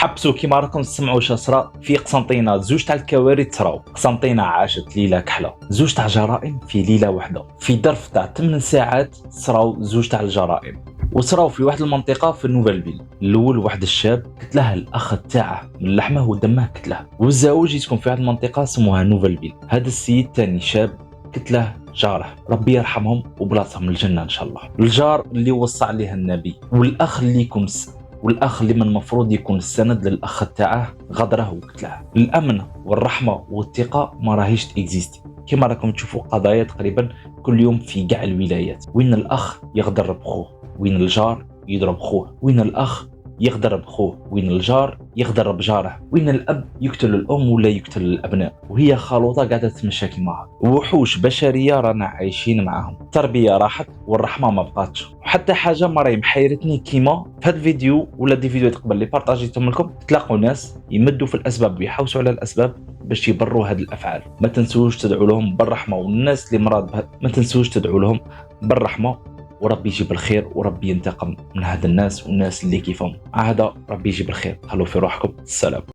حبسوا كيما راكم تسمعوا شاسرة في قسنطينة. زوج تاع الكوارث تصراو. قسنطينة عاشت ليلة كحلة، زوج تاع جرائم في ليلة واحدة. في ظرف تاع 8 ساعات صراو زوج تاع الجرائم، وصراو في واحد المنطقة في نوفل فيل. الاول واحد الشاب قتله الاخ تاعه من لحمه ودمه قتله، والزوج يسكن في واحد المنطقة سموها نوفل فيل. هذا السيد تاني شاب قتله جاره، ربي يرحمهم وبلاصهم الجنة ان شاء الله. الجار اللي وصى عليه النبي، والاخ اللي والاخ اللي من المفروض يكون السند للاخ تاعه غدره وقتله. الامن والرحمه والثقه ما راهيش تيكزيستي. كما راكم تشوفوا قضايا تقريبا كل يوم في كاع الولايات، وين الاخ يغدر بخوه، وين الجار يضرب خوه، وين الاخ يغدر بخوه، وين الجار يغدر بجاره، وين الاب يقتل الام ولا يقتل الابناء. وهي خلوطه قاعده تمشى كيما وحوش بشريه رانا عايشين معاهم. التربيه راحت والرحمه ما بقاتش. وحتى حاجه ما راهي محيرتني كيما في هذا الفيديو ولا دي فيديوهات قبل اللي بارطاجيتهم لكم، تلاقوا ناس يمدوا في الاسباب ويحوسوا على الاسباب باش يبروا هذه الافعال. ما تنسوش تدعوا لهم بالرحمه، والناس اللي مراد ما تنسوش تدعوا لهم بالرحمه، وربي يجيب الخير وربي ينتقم من هاد الناس والناس اللي كيفهم. هذا ربي يجيب الخير. خلوا في روحكم. السلام.